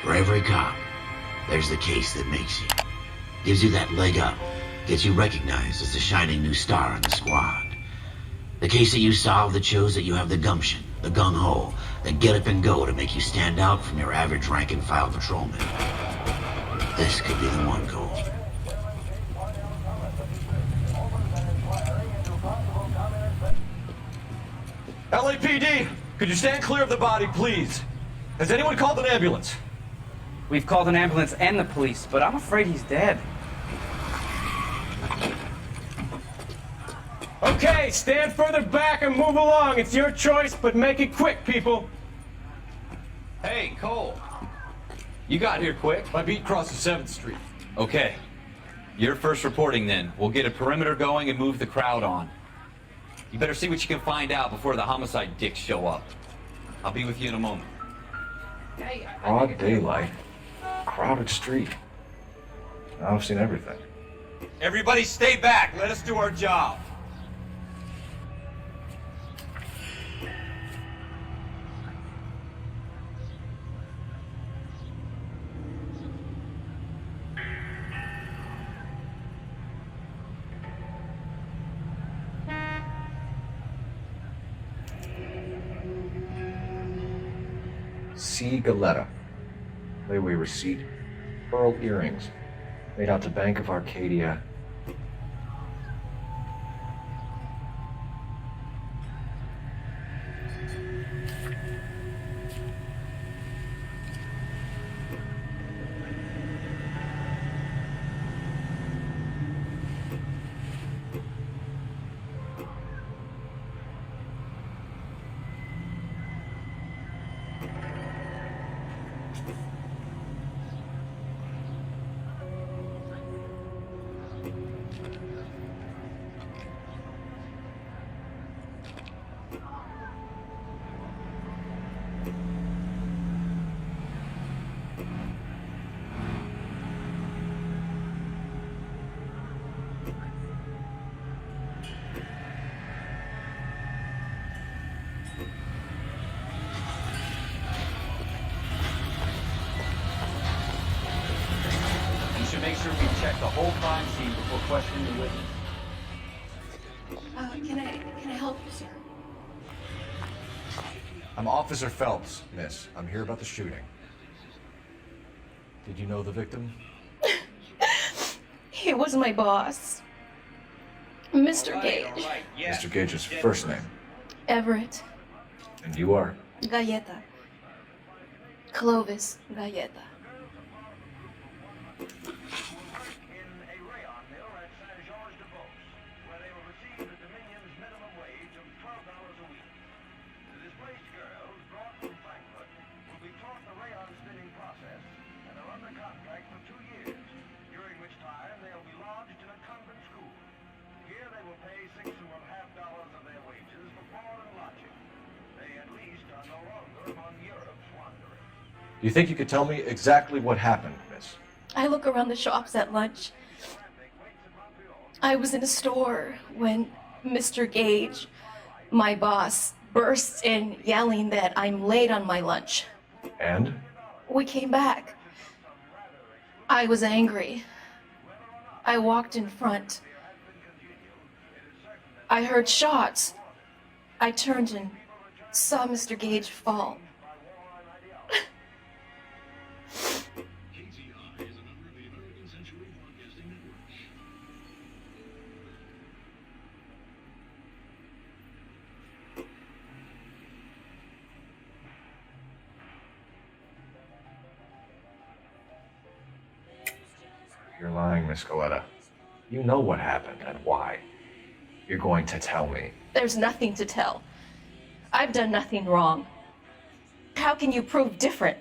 For every cop, there's the case that makes you. Gives you that leg up. Gets you recognized as the shining new star in the squad. The case that you solve that shows that you have the gumption, the gung-ho, the get up and go to make you stand out from your average rank-and-file patrolman. This could be the one, Cole. LAPD, could you stand clear of the body, please? Has anyone called an ambulance? We've called an ambulance and the police, but I'm afraid he's dead. Okay, stand further back and move along. It's your choice, but make it quick, people. Hey, Cole. You got here quick. My beat crosses 7th Street. Okay. You're first reporting then. We'll get a perimeter going and move the crowd on. You better see what you can find out before the homicide dicks show up. I'll be with you in a moment. Broad daylight, crowded street. Now I've seen everything. Everybody stay back. Let us do our job. C. Galetta. Layaway receipt. Pearl earrings. Made out to Bank of Arcadia. Make sure we check the whole crime scene before questioning the witness. Can I help you, sir? I'm Officer Phelps, miss. I'm here about the shooting. Did you know the victim? He was my boss. Mr. Gage. Right. Yeah. Mr. Gage's first name. Everett. And you are? Galleta. Clovis Galleta. Do you think you could tell me exactly what happened, miss? I look around the shops at lunch. I was in a store when Mr. Gage, my boss, bursts in yelling that I'm late on my lunch. And? We came back. I was angry. I walked in front. I heard shots. I turned and saw Mr. Gage fall. You're lying, Miss Galetta. You know what happened and why. You're going to tell me. There's nothing to tell. I've done nothing wrong. How can you prove different?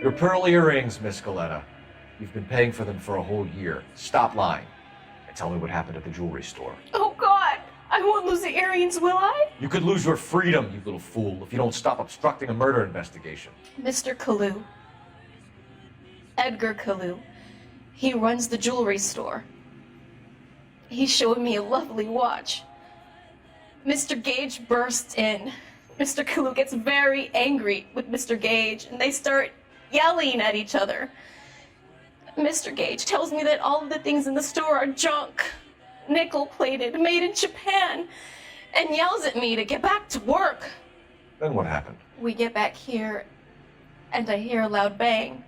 Your pearl earrings, Miss Galetta. You've been paying for them for a whole year. Stop lying and tell me what happened at the jewelry store. Oh, God! I won't lose the earrings, will I? You could lose your freedom, you little fool, if you don't stop obstructing a murder investigation. Mr. Kalu. Edgar Kalu. He runs the jewelry store. He showed me a lovely watch. Mr. Gage bursts in. Mr. Kalu gets very angry with Mr. Gage, and they start yelling at each other. Mr. Gage tells me that all of the things in the store are junk, nickel-plated, made in Japan, and yells at me to get back to work. Then what happened? We get back here, and I hear a loud bang.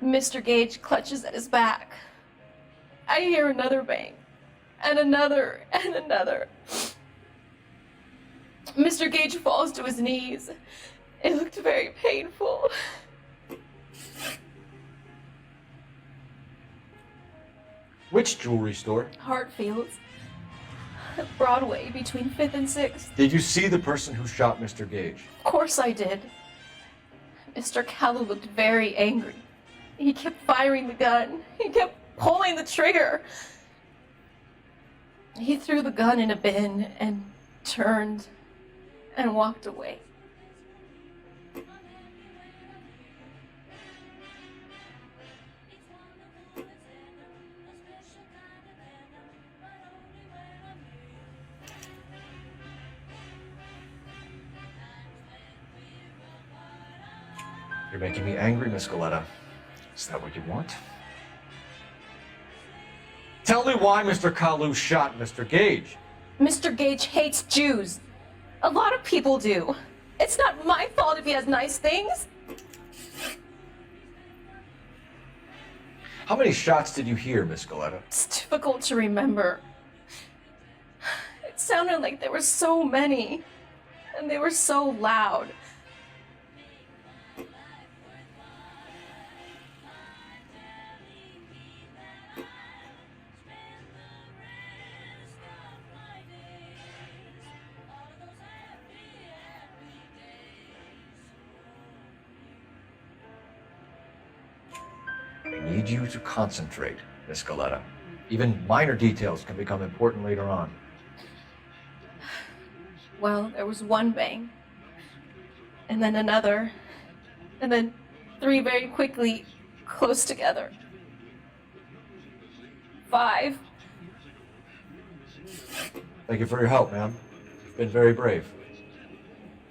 Mr. Gage clutches at his back. I hear another bang, and another, and another. Mr. Gage falls to his knees. It looked very painful. Which jewelry store? Hartfield's. Broadway, between 5th and 6th. Did you see the person who shot Mr. Gage? Of course I did. Mr. Kalu looked very angry. He kept firing the gun. He kept pulling the trigger. He threw the gun in a bin and turned and walked away. You're making me angry, Miss Galetta. Is that what you want? Tell me why Mr. Kalu shot Mr. Gage. Mr. Gage hates Jews. A lot of people do. It's not my fault if he has nice things. How many shots did you hear, Miss Galetta? It's difficult to remember. It sounded like there were so many, and they were so loud. I need you to concentrate, Miss Galetta. Even minor details can become important later on. Well, there was one bang, and then another, and then 3 very quickly, close together. 5. Thank you for your help, ma'am. You've been very brave.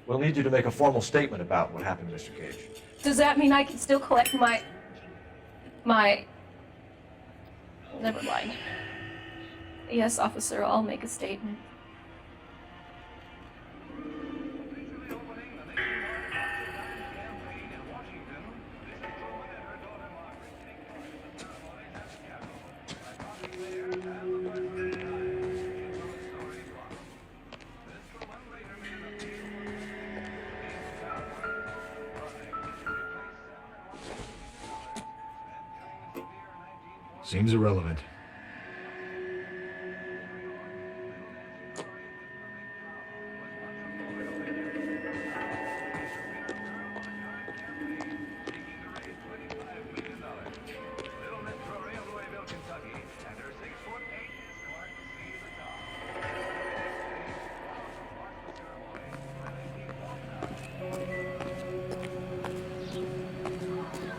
We'll need you to make a formal statement about what happened to Mr. Gage. Does that mean I can still collect my... Never mind. Yes, officer, I'll make a statement. Seems irrelevant.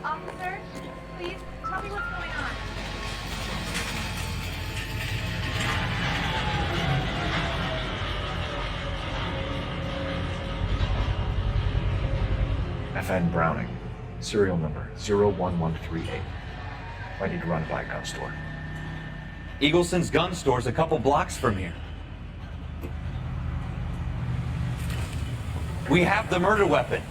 Officer, please tell me what's going on. FN Browning, serial number 01138. I need to run by a gun store. Eagleson's gun store's a couple blocks from here. We have the murder weapon.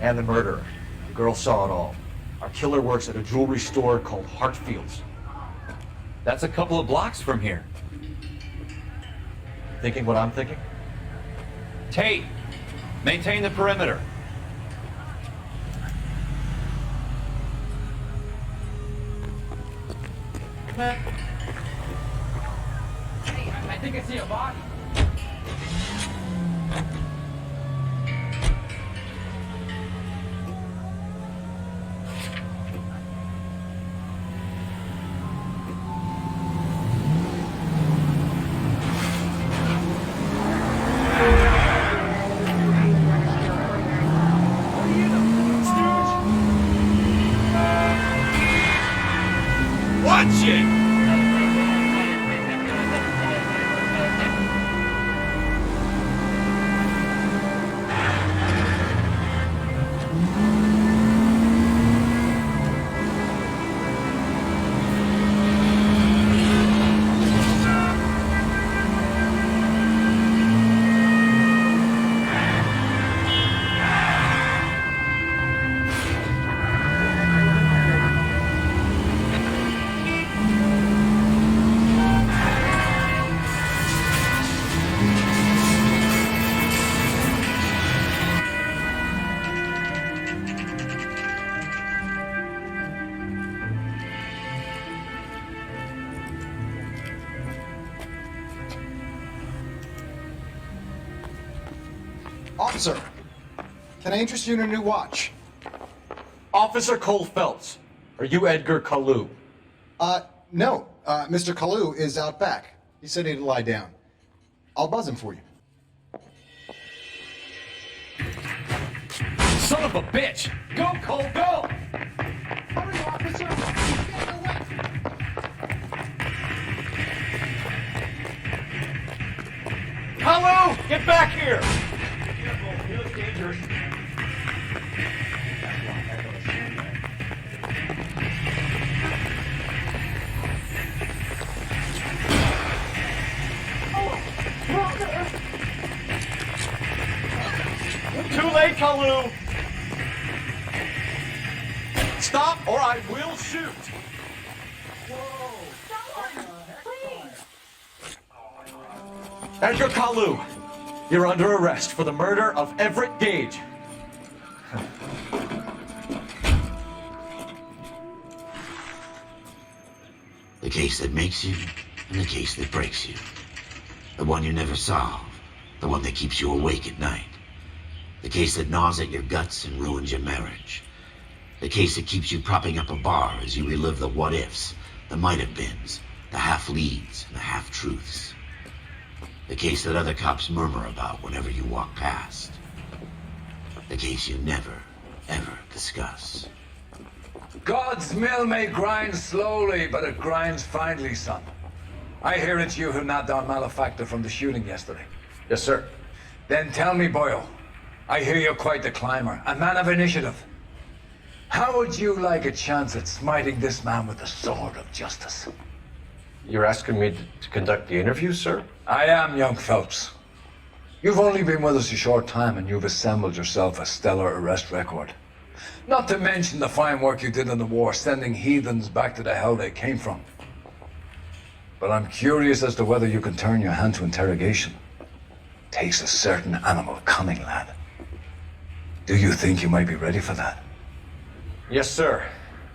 And the murderer. The girl saw it all. Our killer works at a jewelry store called Hartfield's. That's a couple of blocks from here. Thinking what I'm thinking? Tate, maintain the perimeter. Hey, I think I see a body. Watch it! Officer, can I interest you in a new watch? Officer Cole Phelps, are you Edgar Kalu? No. Mr. Kalu is out back. He said he'd lie down. I'll buzz him for you. Son of a bitch! Go, Cole, go! Hurry, officer! He's getting away! Hello! Get back here! Careful, he looks dangerous. Too late, Kalu! Stop or I will shoot! Edgar Kalu, you're under arrest for the murder of Everett Gage. The case that makes you, and the case that breaks you. The one you never solve, the one that keeps you awake at night. The case that gnaws at your guts and ruins your marriage. The case that keeps you propping up a bar as you relive the what-ifs, the might-have-beens, the half-leads, and the half-truths. The case that other cops murmur about whenever you walk past. The case you never, ever discuss. God's mill may grind slowly, but it grinds finely, son. I hear it's you who nabbed our malefactor from the shooting yesterday. Yes, sir. Then tell me, Boyle, I hear you're quite the climber, a man of initiative. How would you like a chance at smiting this man with the sword of justice? You're asking me to conduct the interview, sir? I am, young Phelps. You've only been with us a short time and you've assembled yourself a stellar arrest record. Not to mention the fine work you did in the war, sending heathens back to the hell they came from. But I'm curious as to whether you can turn your hand to interrogation. Takes a certain animal cunning, lad. Do you think you might be ready for that? Yes, sir.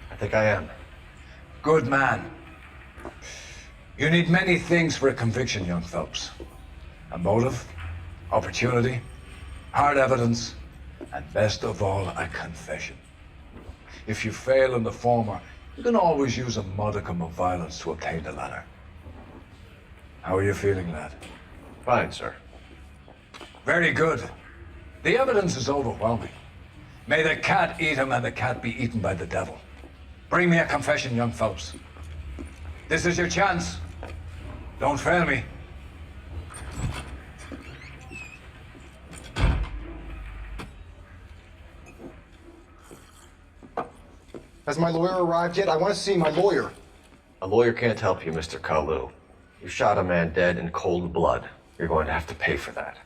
I think I am. Good man. You need many things for a conviction, young Phelps. A motive, opportunity, hard evidence, and best of all, a confession. If you fail in the former, you can always use a modicum of violence to obtain the latter. How are you feeling, lad? Fine, sir. Very good. The evidence is overwhelming. May the cat eat him and the cat be eaten by the devil. Bring me a confession, young Phelps. This is your chance. Don't fail me. Has my lawyer arrived yet? I want to see my lawyer. A lawyer can't help you, Mr. Kalu. You shot a man dead in cold blood. You're going to have to pay for that.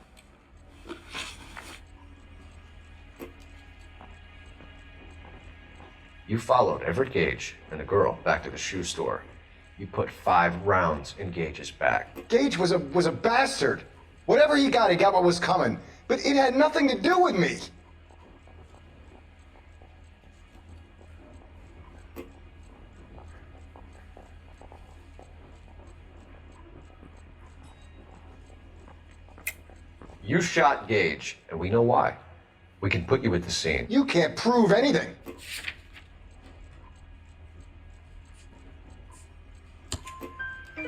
You followed Everett Gage and the girl back to the shoe store. You put 5 rounds in Gage's back. Gage was a bastard. Whatever he got what was coming. But it had nothing to do with me. You shot Gage, and we know why. We can put you at the scene. You can't prove anything.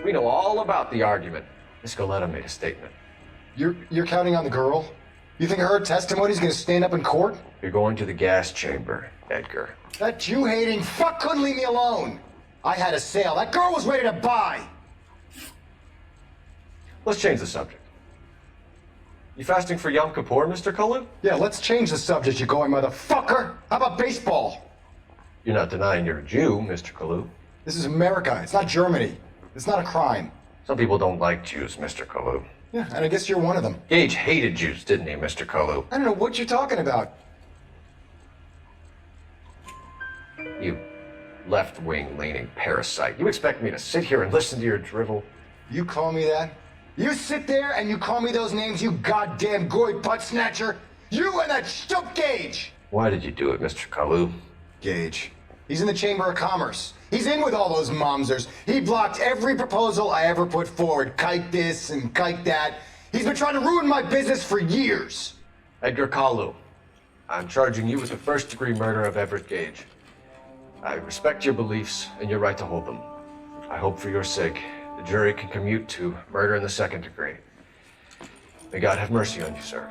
We know all about the argument. Miss Goleta made a statement. You're counting on the girl? You think her testimony's gonna stand up in court? You're going to the gas chamber, Edgar. That Jew-hating fuck couldn't leave me alone. I had a sale. That girl was ready to buy. Let's change the subject. You fasting for Yom Kippur, Mr. Cullen? Yeah, let's change the subject, you going motherfucker. How about baseball? You're not denying you're a Jew, Mr. Kalu. This is America. It's not Germany. It's not a crime. Some people don't like Jews, Mr. Kalu. Yeah, and I guess you're one of them. Gage hated Jews, didn't he, Mr. Kalu? I don't know what you're talking about. You left-wing leaning parasite. You expect me to sit here and listen to your drivel? You call me that? You sit there and you call me those names, you goddamn goy butt snatcher? You and that stup Gage! Why did you do it, Mr. Kalu? Gage. He's in the Chamber of Commerce. He's in with all those momsers. He blocked every proposal I ever put forward. Kike this and kike that. He's been trying to ruin my business for years. Edgar Kalu, I'm charging you with the first-degree murder of Everett Gage. I respect your beliefs and your right to hold them. I hope for your sake the jury can commute to murder in the second degree. May God have mercy on you, sir.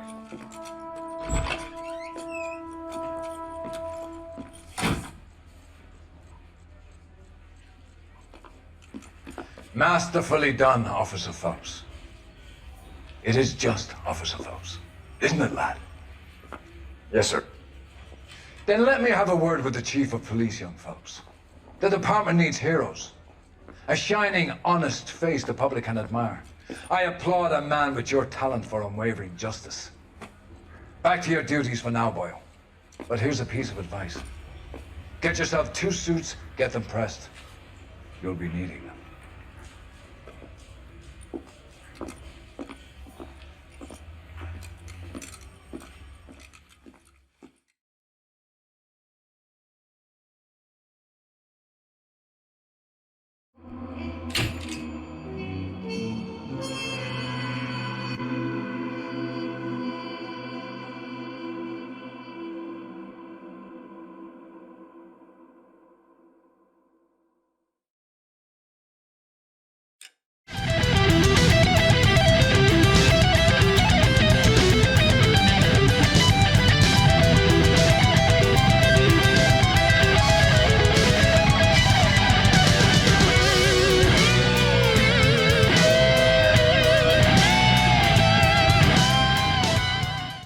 Masterfully done, Officer Phelps. It is just Officer Phelps, isn't it, lad? Yes, sir. Then let me have a word with the Chief of Police, young Phelps. The department needs heroes. A shining, honest face the public can admire. I applaud a man with your talent for unwavering justice. Back to your duties for now, boyo. But here's a piece of advice. Get yourself 2 suits, get them pressed. You'll be needing them.